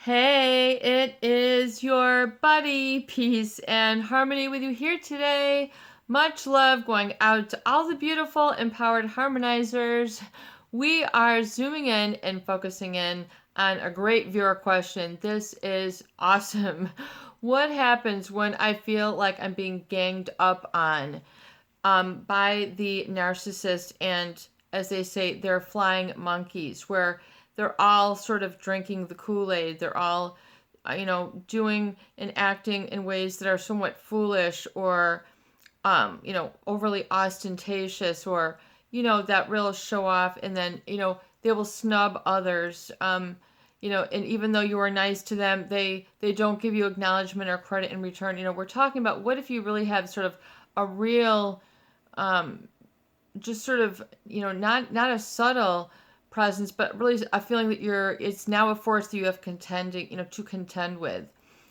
Hey, it is your buddy, Peace and Harmony with you here today. Much love going out to all the beautiful, empowered harmonizers. We are zooming in and focusing in on a great viewer question. This is awesome. What happens when I feel like I'm being ganged up on by the narcissist and, as they say, they're flying monkeys, where they're all sort of drinking the Kool-Aid. They're all, doing and acting in ways that are somewhat foolish or, overly ostentatious or, that real show off. And then, they will snub others. And even though you are nice to them, they don't give you acknowledgement or credit in return. We're talking about what if you really have sort of a real just sort of, not a subtle presence, but really a feeling that it's now a force that you have to contend with.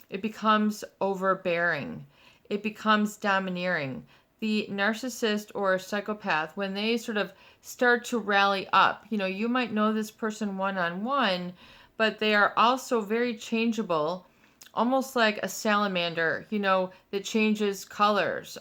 It becomes overbearing. It becomes domineering. The narcissist or psychopath, when they sort of start to rally up, you might know this person one-on-one, but they are also very changeable, almost like a salamander, that changes colors.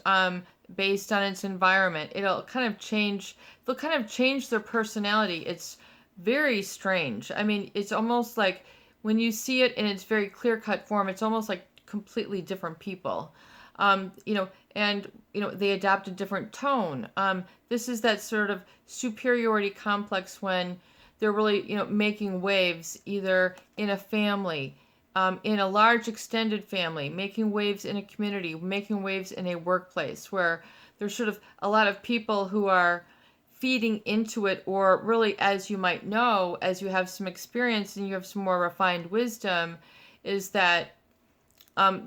Based on its environment. They'll kind of change their personality. It's very strange. I mean, it's almost like when you see it in its very clear-cut form, it's almost like completely different people. They adopt a different tone. This is that sort of superiority complex when they're really, making waves either in a family, in a large extended family, making waves in a community, making waves in a workplace where there's sort of a lot of people who are feeding into it, or really, as you might know, as you have some experience and you have some more refined wisdom, is that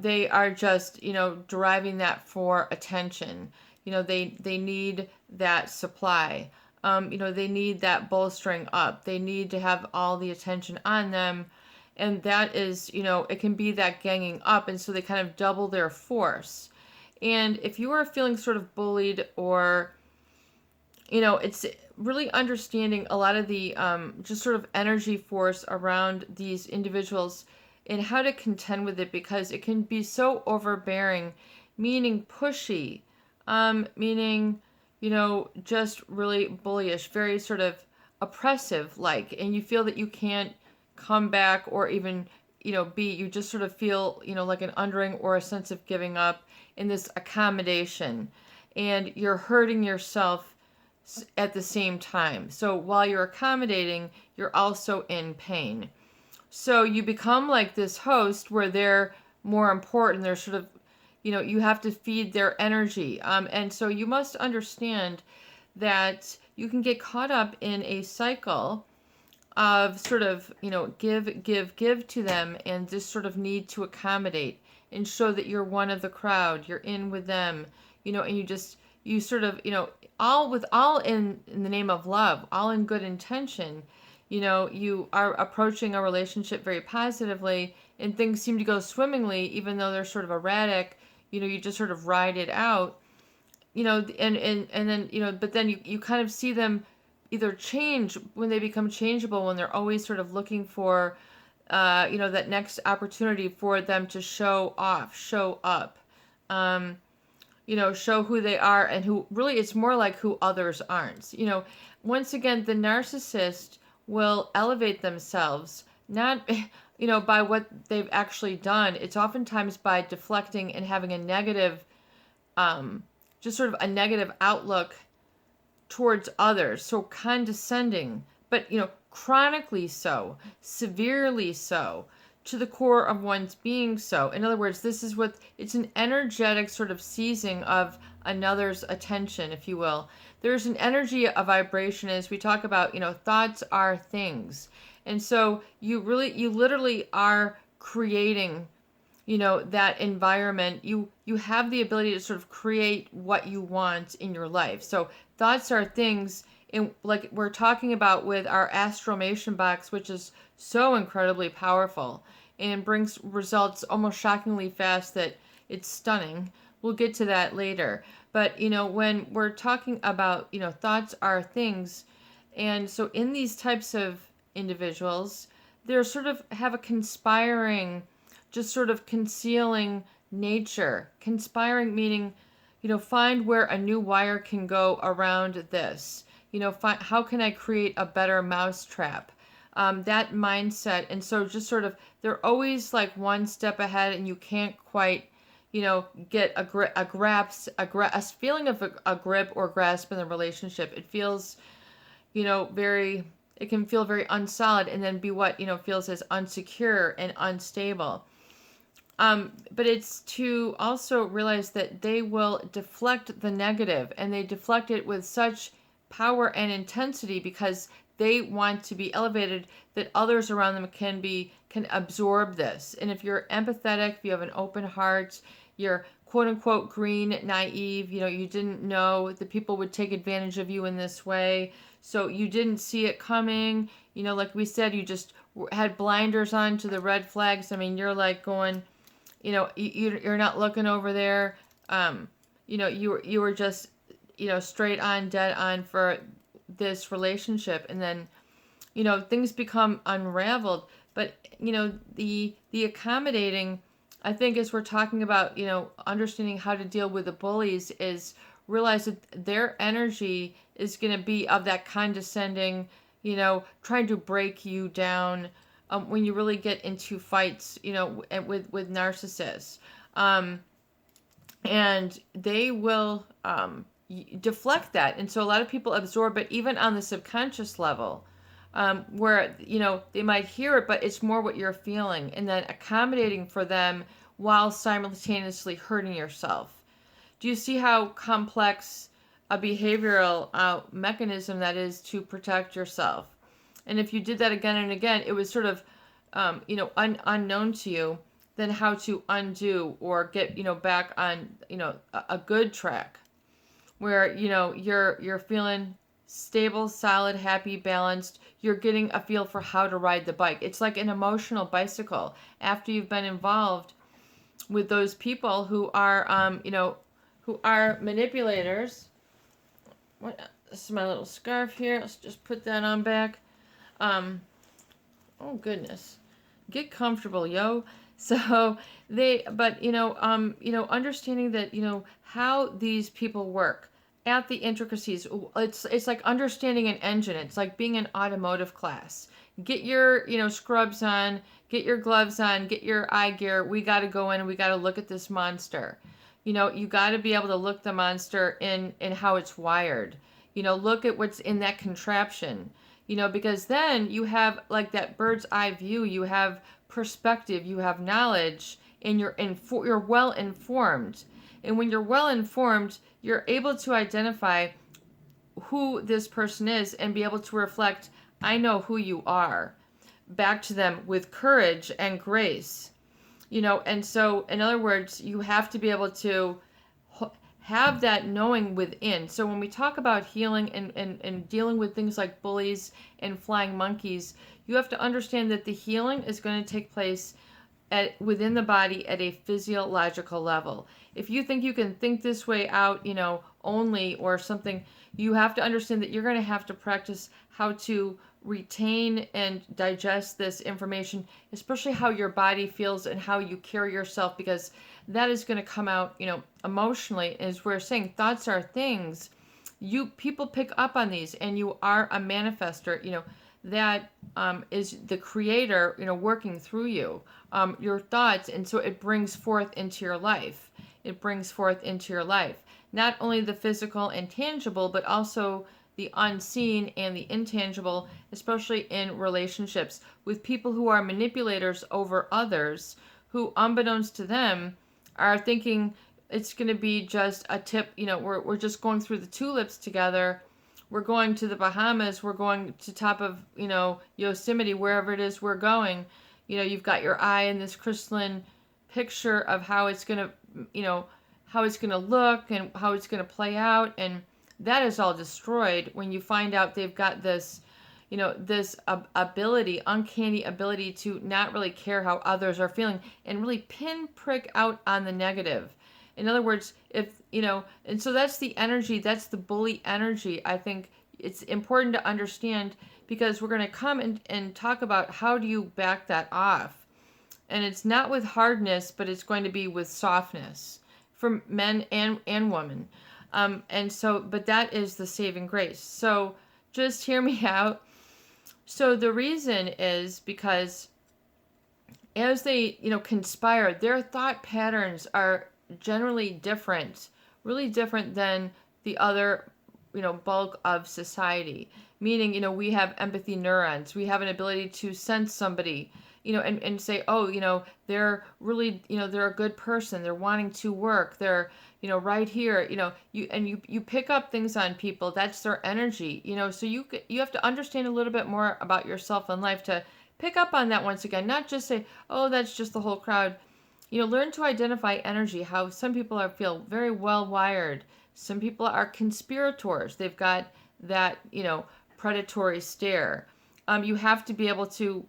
they are just, deriving that for attention. They need that supply. They need that bolstering up. They need to have all the attention on them. And that is, it can be that ganging up. And so they kind of double their force. And if you are feeling sort of bullied or, it's really understanding a lot of the just sort of energy force around these individuals and how to contend with it, because it can be so overbearing, meaning pushy, meaning, just really bullyish, very sort of oppressive like, and you feel that you can't come back or even, you just sort of feel, like an undering or a sense of giving up in this accommodation, and you're hurting yourself at the same time. So while you're accommodating, you're also in pain. So you become like this host where they're more important. They're sort of, you have to feed their energy. And so you must understand that you can get caught up in a cycle of sort of, give to them and just sort of need to accommodate and show that you're one of the crowd, you're in with them, and you sort of, all in the name of love, all in good intention. You are approaching a relationship very positively and things seem to go swimmingly, even though they're sort of erratic, you just sort of ride it out, and then, but then you kind of see them either change when they become changeable, when they're always sort of looking for, that next opportunity for them to show off, show up, show who they are and who really it's more like who others aren't. Once again, the narcissist will elevate themselves, not, by what they've actually done. It's oftentimes by deflecting and having a negative, just sort of a negative outlook towards others. So condescending, but, chronically so, severely so, to the core of one's being so. In other words, it's an energetic sort of seizing of another's attention, if you will. There's an energy, a vibration, as we talk about, thoughts are things. And so you literally are creating, that environment. You have the ability to sort of create what you want in your life. So thoughts are things, in, like we're talking about with our astromation box, which is so incredibly powerful and brings results almost shockingly fast that it's stunning. We'll get to that later. But, when we're talking about, thoughts are things. And so in these types of individuals, they're sort of have a conspiring, just sort of concealing nature. Conspiring meaning, find where a new wire can go around this. How can I create a better mousetrap? That mindset. And so just sort of, they're always like one step ahead, and you can't quite, get a feeling of a grip or grasp in the relationship. It feels, it can feel very unsolid, and then be what, feels as unsecure and unstable. But it's to also realize that they will deflect the negative, and they deflect it with such power and intensity because they want to be elevated, that others around them can absorb this. And if you're empathetic, if you have an open heart, you're quote unquote green, naive, you didn't know that people would take advantage of you in this way. So you didn't see it coming. Like we said, you just had blinders on to the red flags. I mean, you're like going, you're not looking over there. You were just, straight on, dead on for this relationship. And then, things become unraveled. But, the accommodating, I think, as we're talking about, understanding how to deal with the bullies, is realize that their energy is going to be of that condescending, trying to break you down, when you really get into fights, with narcissists. And they will deflect that. And so a lot of people absorb it, even on the subconscious level, where, they might hear it, but it's more what you're feeling, and then accommodating for them while simultaneously hurting yourself. Do you see how complex a behavioral mechanism that is to protect yourself? And if you did that again and again, it was sort of, unknown to you, then how to undo or get, back on, a good track where, you're feeling stable, solid, happy, balanced. You're getting a feel for how to ride the bike. It's like an emotional bicycle after you've been involved with those people who are, who are manipulators. This is my little scarf here. Let's just put that on back. Oh goodness, get comfortable, yo. So understanding that, how these people work at the intricacies. It's like understanding an engine. It's like being in automotive class. Get your, scrubs on, get your gloves on, get your eye gear. We got to go in and we got to look at this monster. You got to be able to look the monster in how it's wired. Look at what's in that contraption. Because then you have like that bird's eye view, you have perspective, you have knowledge, and you're well informed. And when you're well informed, you're able to identify who this person is and be able to reflect, I know who you are, back to them with courage and grace. And so, in other words, you have to be able to have that knowing within. So when we talk about healing and dealing with things like bullies and flying monkeys, you have to understand that the healing is going to take place within the body at a physiological level. If you think you can think this way out, only or something, you have to understand that you're going to have to practice how to retain and digest this information, especially how your body feels and how you carry yourself, because that is going to come out, emotionally. As we're saying, thoughts are things. People pick up on these, and you are a manifester. That is the creator, working through you, your thoughts, and so it brings forth into your life. It brings forth into your life not only the physical and tangible, but also the unseen and the intangible, especially in relationships with people who are manipulators over others, who, unbeknownst to them, are thinking it's going to be just a tip. We're just going through the tulips together. We're going to the Bahamas. We're going to top of, Yosemite, wherever it is we're going. You've got your eye in this crystalline picture of how it's going to, how it's going to look and how it's going to play out. And that is all destroyed when you find out they've got this, this ability, uncanny ability to not really care how others are feeling and really pinprick out on the negative. In other words, if, and so that's the energy, that's the bully energy. I think it's important to understand, because we're going to come and talk about how do you back that off. And it's not with hardness, but it's going to be with softness for men and women. And so, but that is the saving grace. So just hear me out. So the reason is because as they, conspire, their thought patterns are generally different, really different than the other, bulk of society. Meaning, we have empathy neurons. We have an ability to sense somebody, and say, oh, they're really, they're a good person. They're wanting to work. They're, right here, you pick up things on people. That's their energy, so you have to understand a little bit more about yourself and life to pick up on that once again, not just say, oh, that's just the whole crowd. Learn to identify energy, how some people feel very well wired. Some people are conspirators. They've got that, predatory stare. You have to be able to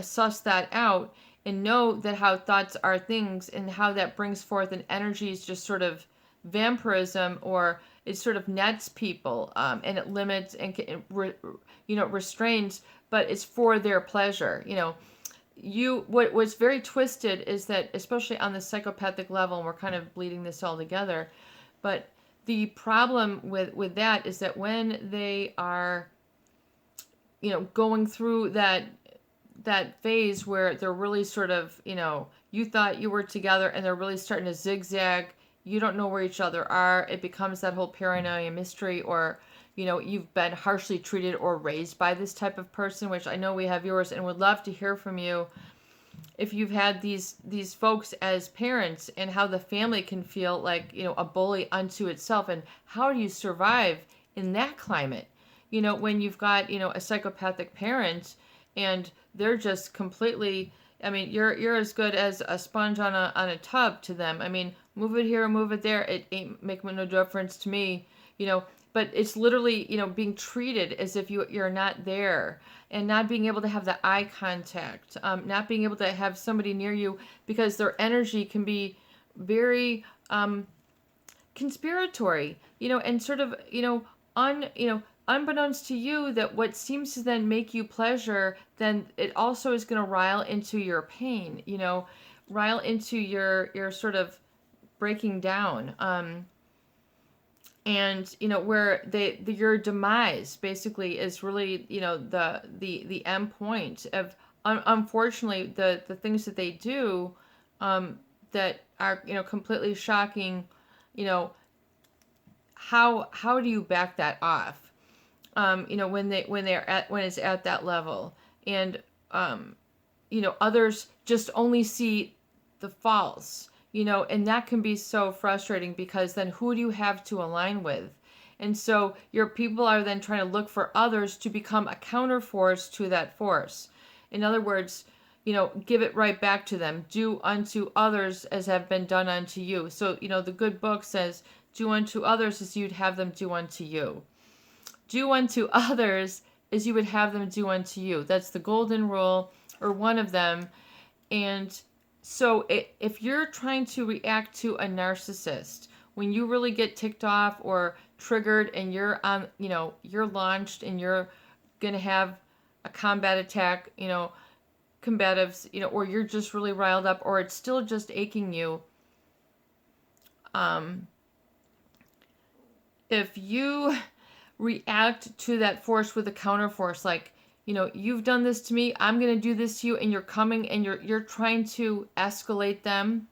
suss that out and know that how thoughts are things and how that brings forth an energy is just sort of vampirism, or it sort of nets people, and it limits and restrains, but it's for their pleasure. What's very twisted is that, especially on the psychopathic level, and we're kind of bleeding this all together, but the problem with that is that when they are, going through that phase where they're really sort of, you thought you were together and they're really starting to zigzag, you don't know where each other are, it becomes that whole paranoia mystery, or, you've been harshly treated or raised by this type of person, which I know we have viewers and would love to hear from you if you've had these folks as parents, and how the family can feel like, a bully unto itself, and how do you survive in that climate, when you've got, a psychopathic parent and they're just completely, I mean, you're as good as a sponge on a tub to them. I mean, move it here, move it there, it ain't making no difference to me, but it's literally, being treated as if you're not there, and not being able to have the eye contact, not being able to have somebody near you, because their energy can be very conspiratory, and sort of, unbeknownst to you, that what seems to then make you pleasure, then it also is going to rile into your pain, rile into your sort of breaking down. And where your demise basically is really, the end point of, unfortunately, the things that they do, that are, completely shocking. How do you back that off? When it's at that level, and others just only see the faults. And that can be so frustrating, because then who do you have to align with? And so your people are then trying to look for others to become a counterforce to that force. In other words, give it right back to them. Do unto others as have been done unto you. So, the good book says, do unto others as you'd have them do unto you. Do unto others as you would have them do unto you. That's the golden rule, or one of them. And so if you're trying to react to a narcissist, when you really get ticked off or triggered, and you're on, you're launched, and you're going to have a combat attack, combatives, or you're just really riled up, or it's still just aching you. If you react to that force with a counter force, like, you've done this to me, I'm going to do this to you, and you're coming and you're trying to escalate them.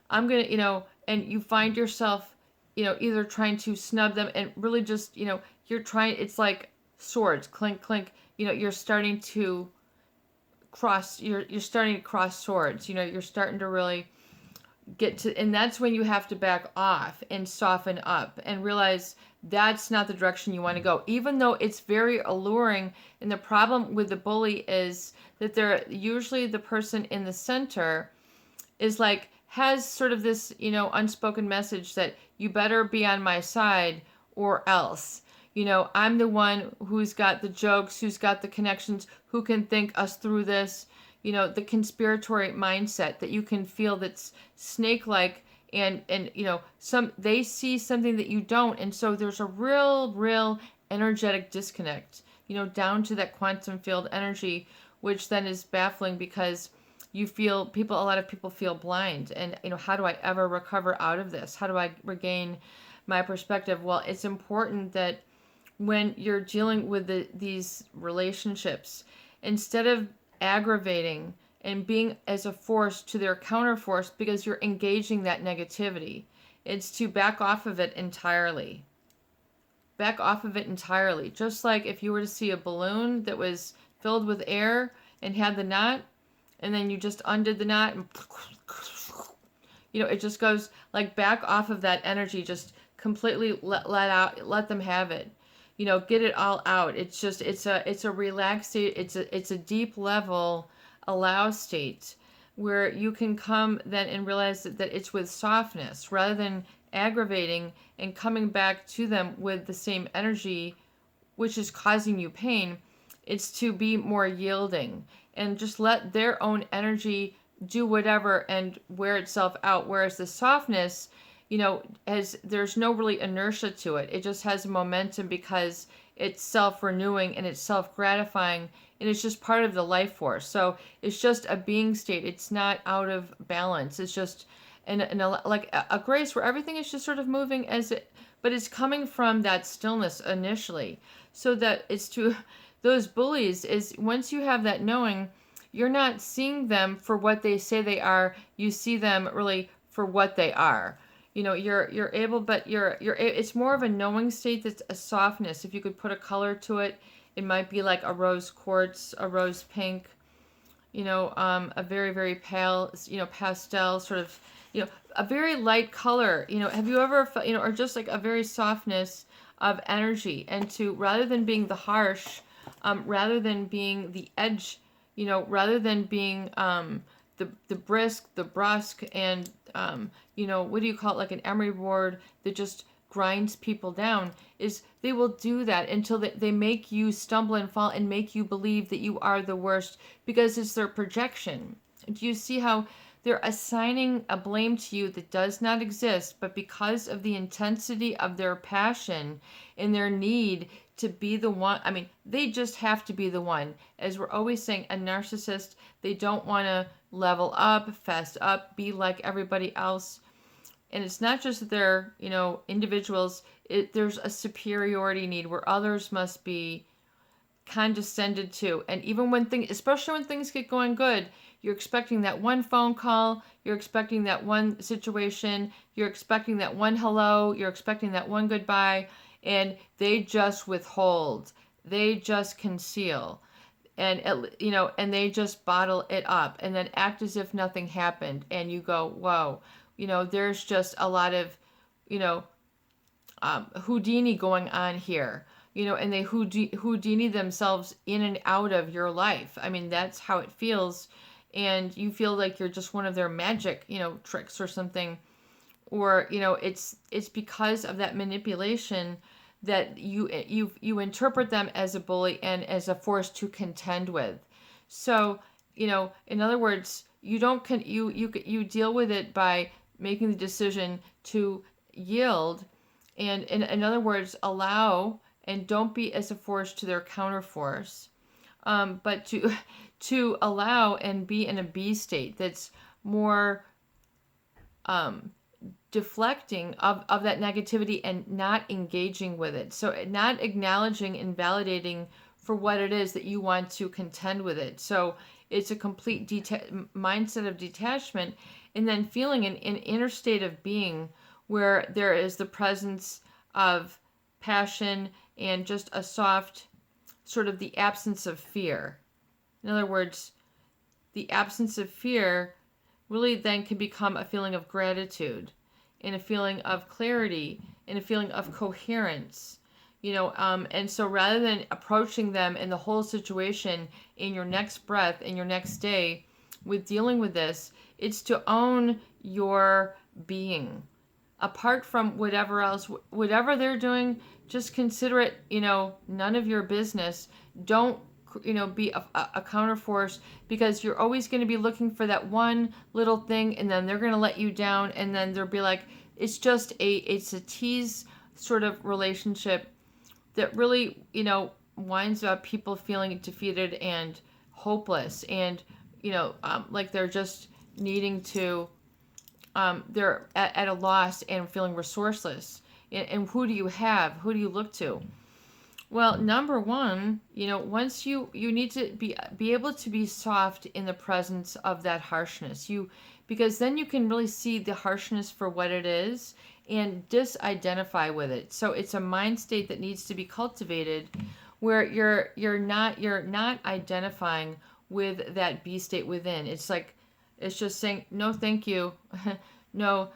I'm going to, and you find yourself, either trying to snub them, and really just, you're trying, it's like swords, clink, clink, you're starting to cross, you're starting to cross swords, you're starting to really get to, and that's when you have to back off and soften up and realize that's not the direction you want to go, even though it's very alluring. And the problem with the bully is that they're usually, the person in the center is like, has sort of this, unspoken message that you better be on my side or else. I'm the one who's got the jokes, who's got the connections, who can think us through this. The conspiratory mindset that you can feel, that's snake-like, and they see something that you don't, and so there's a real energetic disconnect. down to that quantum field energy, which then is baffling because a lot of people feel blind. And, how do I ever recover out of this? How do I regain my perspective? Well, it's important that when you're dealing with these relationships, instead of aggravating and being as a force to their counterforce because you're engaging that negativity, it's to back off of it entirely. Back off of it entirely. Just like if you were to see a balloon that was filled with air and had the knot, and then you just undid the knot and it just goes like back off of that energy. Just completely let them have it. Get it all out. It's a relaxed state. It's a deep level allow state where you can come then and realize that it's with softness rather than aggravating and coming back to them with the same energy which is causing you pain. It's to be more yielding and just let their own energy do whatever and wear itself out. Whereas the softness, there's no really inertia to it. It just has momentum because it's self-renewing and it's self-gratifying and it's just part of the life force. So it's just a being state. It's not out of balance. It's just like a grace where everything is just sort of moving but it's coming from that stillness initially. So that it's to those bullies is once you have that knowing, you're not seeing them for what they say they are. You see them really for what they are. You're able, but it's more of a knowing state that's a softness. If you could put a color to it, it might be like a rose quartz, a rose pink, a very, very pale, pastel sort of, a very light color. Have you ever felt, or just like a very softness of energy, and to rather than being the harsh, rather than being the edge, rather than being the brisk, the brusque, and what do you call it, like an emery board that just grinds people down, is they will do that until they make you stumble and fall and make you believe that you are the worst because it's their projection. Do you see how they're assigning a blame to you that does not exist, but because of the intensity of their passion and their need to be the one, they just have to be the one. As we're always saying, a narcissist, they don't want to level up, fess up, be like everybody else. And it's not just that they're, individuals, there's a superiority need where others must be condescended to. And even especially when things get going good, you're expecting that one phone call, you're expecting that one situation, you're expecting that one hello, you're expecting that one goodbye, and they just withhold. They just conceal. And, and they just bottle it up and then act as if nothing happened. And you go, whoa, there's just a lot of, Houdini going on here, and they Houdini themselves in and out of your life. That's how it feels. And you feel like you're just one of their magic, tricks or something. Or, it's because of that manipulation that you interpret them as a bully and as a force to contend with. So, in other words, you deal with it by making the decision to yield and, in other words, allow and don't be as a force to their counterforce, but to allow and be in a B state that's more deflecting of that negativity and not engaging with it. So not acknowledging and validating for what it is that you want to contend with it. So it's a complete mindset of detachment, and then feeling an inner state of being where there is the presence of passion and just a soft sort of the absence of fear. In other words, the absence of fear really then can become a feeling of gratitude and a feeling of clarity and a feeling of coherence. And so rather than approaching them in the whole situation in your next breath, in your next day, with dealing with this, it's to own your being. Apart from whatever else, whatever they're doing, just consider it, none of your business. Don't, be a counterforce, because you're always going to be looking for that one little thing, and then they're going to let you down, and then they'll be like, it's a tease sort of relationship that really, whines about people feeling defeated and hopeless, and like they're just needing to, they're at a loss and feeling resourceless. And who do you have? Who do you look to? Well, number one, once you need to be able to be soft in the presence of that harshness. Because then you can really see the harshness for what it is and disidentify with it. So it's a mind state that needs to be cultivated, where you're not identifying with that B state within. It's like, it's just saying no, thank you. No,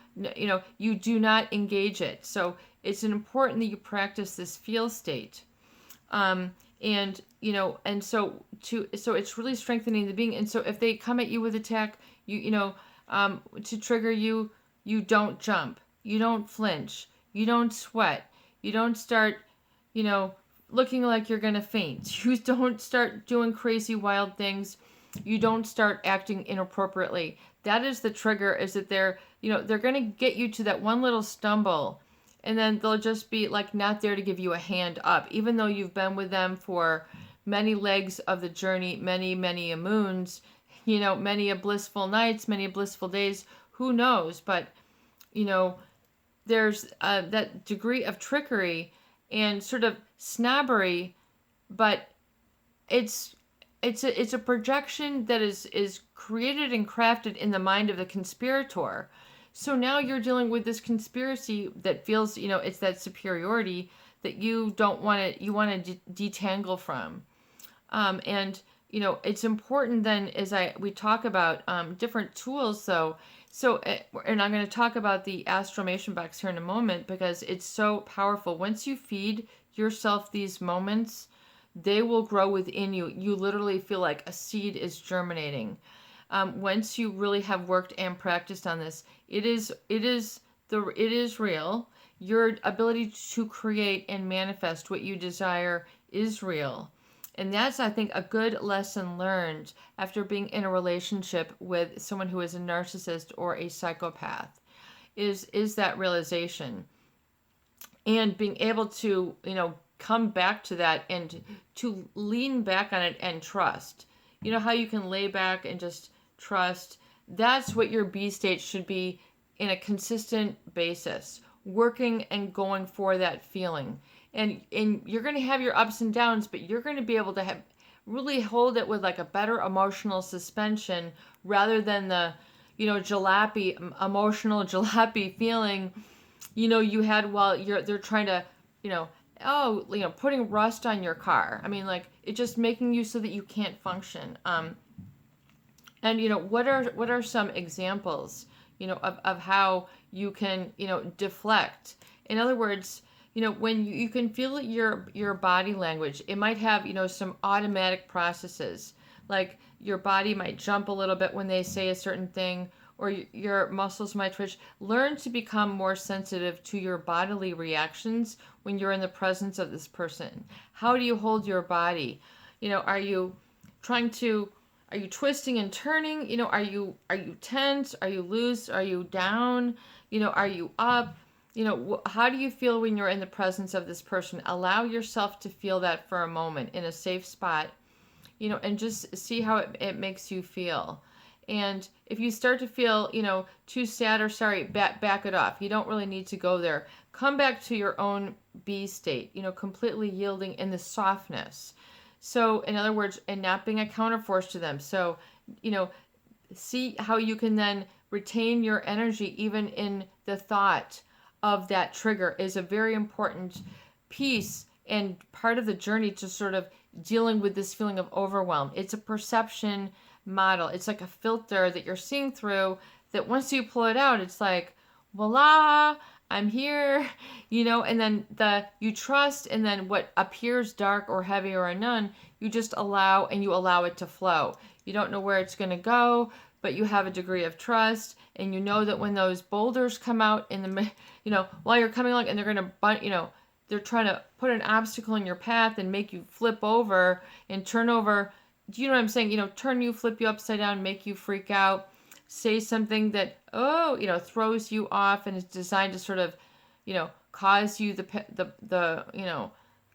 you do not engage it. So it's important that you practice this feel state. And so it's really strengthening the being. And so if they come at you with attack, to trigger you, you don't jump, you don't flinch, you don't sweat, you don't start, looking like you're going to faint. You don't start doing crazy, wild things. You don't start acting inappropriately. That is the trigger, is that they're going to get you to that one little stumble, and then they'll just be like not there to give you a hand up, even though you've been with them for many legs of the journey, many, many a moons, many a blissful nights, many a blissful days, who knows? But, there's that degree of trickery and sort of snobbery, but it's a projection that is created and crafted in the mind of the conspirator. So now you're dealing with this conspiracy that feels, it's that superiority that you don't want to, you want to detangle from. And it's important then, we talk about different tools, though. So, and I'm going to talk about the astromation box here in a moment, because it's so powerful. Once you feed yourself these moments, they will grow within you. You literally feel like a seed is germinating. Once you really have worked and practiced on this, it is real. Your ability to create and manifest what you desire is real. And that's, I think, a good lesson learned after being in a relationship with someone who is a narcissist or a psychopath, is that realization. And being able to, come back to that and to lean back on it and trust. You know how you can lay back and just trust? That's what your B state should be, in a consistent basis, working and going for that feeling. And you're going to have your ups and downs, but you're going to be able to really hold it with like a better emotional suspension, rather than the, emotional jalopy feeling, you had while they're trying to, putting rust on your car. I mean, like, it's just making you so that you can't function. And what are some examples, of how you can, deflect? In other words, when you can feel your body language, it might have, some automatic processes, like your body might jump a little bit when they say a certain thing, or your muscles might twitch. Learn to become more sensitive to your bodily reactions when you're in the presence of this person. How do you hold your body? Are you twisting and turning? Are you tense? Are you loose? Are you down? Are you up? How do you feel when you're in the presence of this person? Allow yourself to feel that for a moment in a safe spot, and just see how it makes you feel. And if you start to feel, too sad or sorry, back it off. You don't really need to go there. Come back to your own B state, completely yielding in the softness. So, in other words, and not being a counterforce to them. So, see how you can then retain your energy even in the thought of that trigger is a very important piece and part of the journey to sort of dealing with this feeling of overwhelm. It's a perception model. It's like a filter that you're seeing through, that once you pull it out, it's like, voila, I'm here, and then you trust, and then what appears dark or heavy or a none, you just allow, and you allow it to flow. You don't know where it's going to go, but you have a degree of trust, and you know that when those boulders come out in the, while you're coming along, and they're going to, they're trying to put an obstacle in your path and make you flip over and turn over. Do you know what I'm saying? Flip you upside down, make you freak out, say something that, throws you off, and is designed to sort of, cause you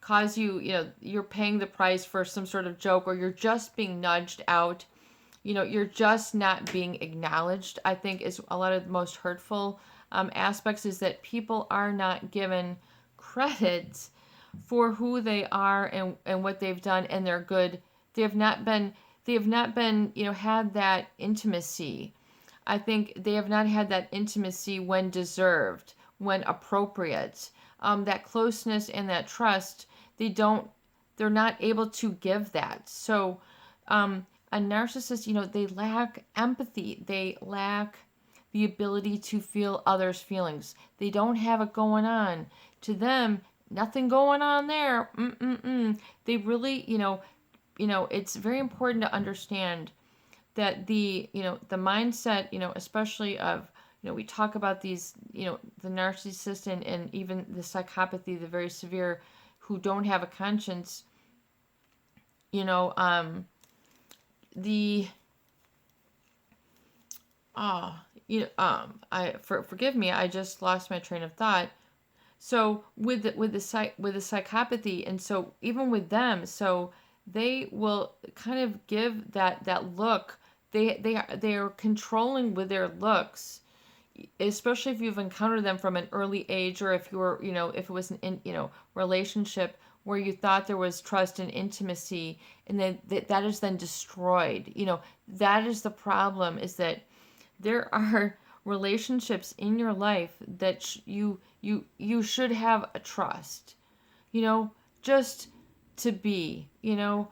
cause you, you're paying the price for some sort of joke, or you're just being nudged out. You're just not being acknowledged, I think, is a lot of the most hurtful aspects, is that people are not given credit for who they are and what they've done and their good. They have not been, had that intimacy. I think they have not had that intimacy when deserved, when appropriate. That closeness and that trust, they're not able to give that. So, a narcissist, they lack empathy. They lack the ability to feel others' feelings. They don't have it going on. To them, nothing going on there. They really, it's very important to understand that the mindset, especially of, we talk about these, the narcissist and even the psychopathy, the very severe, who don't have a conscience, forgive me, I just lost my train of thought. So with the psychopathy, and so even with them, so they will kind of give that look. They are controlling with their looks, especially if you've encountered them from an early age, or if you're, if it was an relationship where you thought there was trust and intimacy, and then that is then destroyed. That is the problem, is that there are relationships in your life that you should have a trust, just to be, you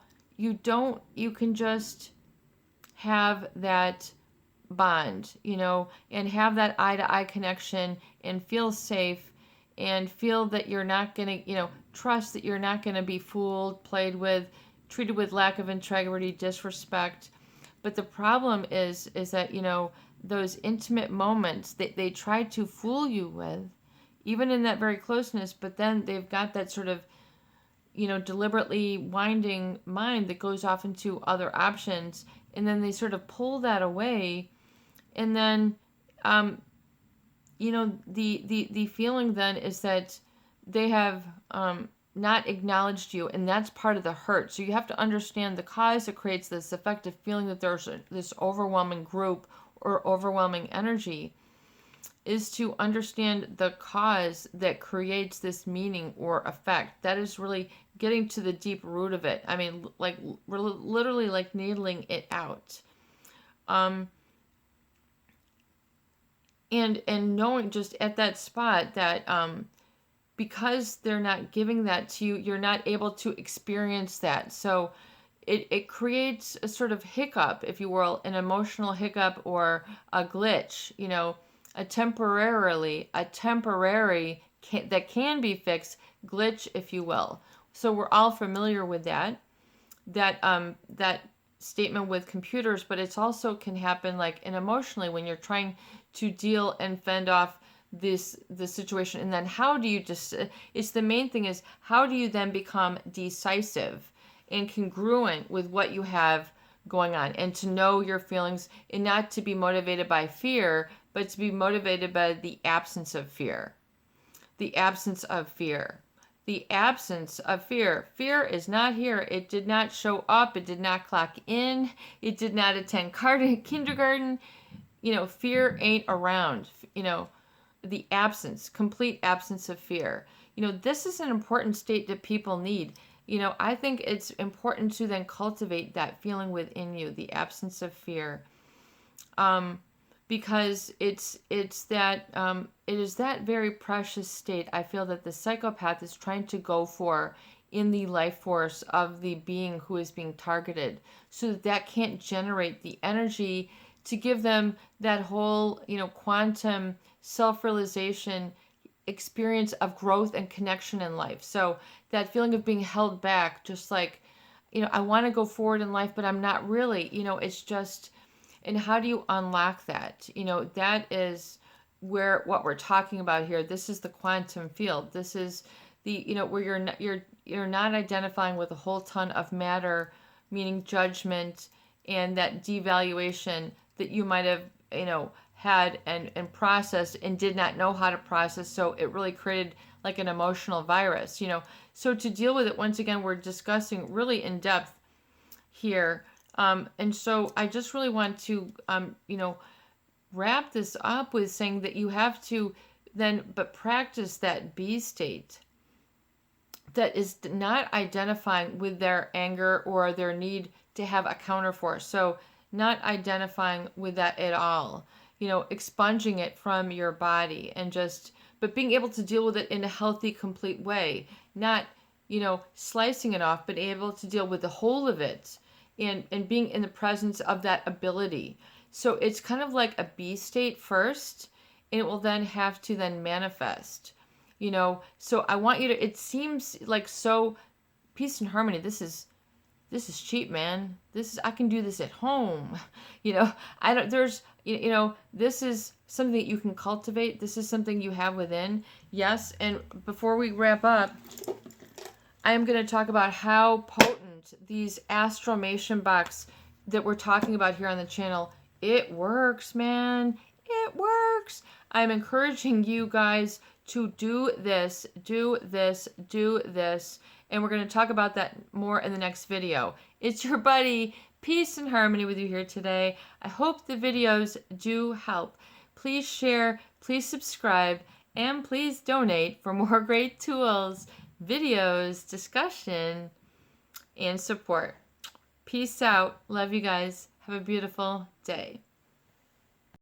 can just have that bond, and have that eye-to-eye connection, and feel safe, and feel that you're not going to, trust that you're not going to be fooled, played with, treated with lack of integrity, disrespect. But the problem is that, those intimate moments that they try to fool you with, even in that very closeness, but then they've got that sort of, deliberately winding mind that goes off into other options, and then they sort of pull that away, and then, the feeling then is that they have not acknowledged you, and that's part of the hurt. So you have to understand the cause that creates this effective feeling that there's this overwhelming group or overwhelming energy, is to understand the cause that creates this meaning or effect. That is really getting to the deep root of it. I mean, like, we're literally like needling it out. And knowing just at that spot that because they're not giving that to you, you're not able to experience that. So it creates a sort of hiccup, if you will, an emotional hiccup or a glitch, a temporary that can be fixed glitch, if you will. So we're all familiar with that statement with computers, but it's also can happen like emotionally when you're trying to deal and fend off the situation. And then how do you it's the main thing is, how do you then become decisive and congruent with what you have going on, and to know your feelings, and not to be motivated by fear, but to be motivated by the absence of fear. The absence of fear. The absence of fear. Fear is not here. It did not show up. It did not clock in. It did not attend kindergarten. Fear ain't around. The absence, complete absence of fear. This is an important state that people need. I think it's important to then cultivate that feeling within you, the absence of fear. Because it is that very precious state, I feel, that the psychopath is trying to go for in the life force of the being who is being targeted, so that can't generate the energy to give them that whole, quantum self-realization experience of growth and connection in life. So that feeling of being held back, just like, I want to go forward in life, but I'm not really, it's just. And how do you unlock that? That is where what we're talking about here. This is the quantum field. This is the, where you're not identifying with a whole ton of matter, meaning judgment, and that devaluation that you might have, had and processed and did not know how to process. So it really created like an emotional virus, you know. So to deal with it, once again, we're discussing really in depth here. And so I just really want to, you know, wrap this up with saying that you have to then, but practice that B state that is not identifying with their anger or their need to have a counterforce. So not identifying with that at all, you know, expunging it from your body and just, but being able to deal with it in a healthy, complete way, not, you know, slicing it off, but able to deal with the whole of it and being in the presence of that ability. So it's kind of like a B state first, and it will then have to then manifest, you know. So I want you to, it seems like so peace and harmony. This is cheap, man. This is, I can do this at home. You know, I don't, there's, you know, this is something that you can cultivate. This is something you have within. Yes. And before we wrap up, I am going to talk about how potent these astromation box that we're talking about here on the channel, it works, man. It works. I'm encouraging you guys to do this, do this, do this. And we're going to talk about that more in the next video. It's your buddy, Peace and Harmony, with you here today. I hope the videos do help. Please share, please subscribe, and please donate for more great tools, videos, discussion, and support. Peace out. Love you guys. Have a beautiful day.